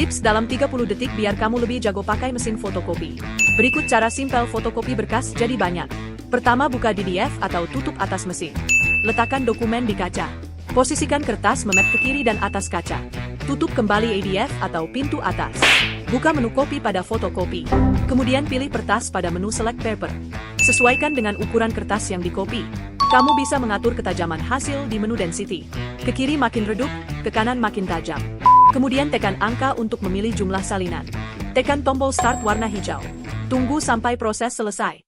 Tips dalam 30 detik biar kamu lebih jago pakai mesin fotokopi. Berikut cara simpel fotokopi berkas jadi banyak. Pertama, buka DDF atau tutup atas mesin. Letakkan dokumen di kaca. Posisikan kertas memep ke kiri dan atas kaca. Tutup kembali ADF atau pintu atas. Buka menu kopi pada fotokopi. Kemudian pilih kertas pada menu select paper. Sesuaikan dengan ukuran kertas yang dikopi. Kamu bisa mengatur ketajaman hasil di menu density. Ke kiri makin redup, ke kanan makin tajam. Kemudian tekan angka untuk memilih jumlah salinan. Tekan tombol start warna hijau. Tunggu sampai proses selesai.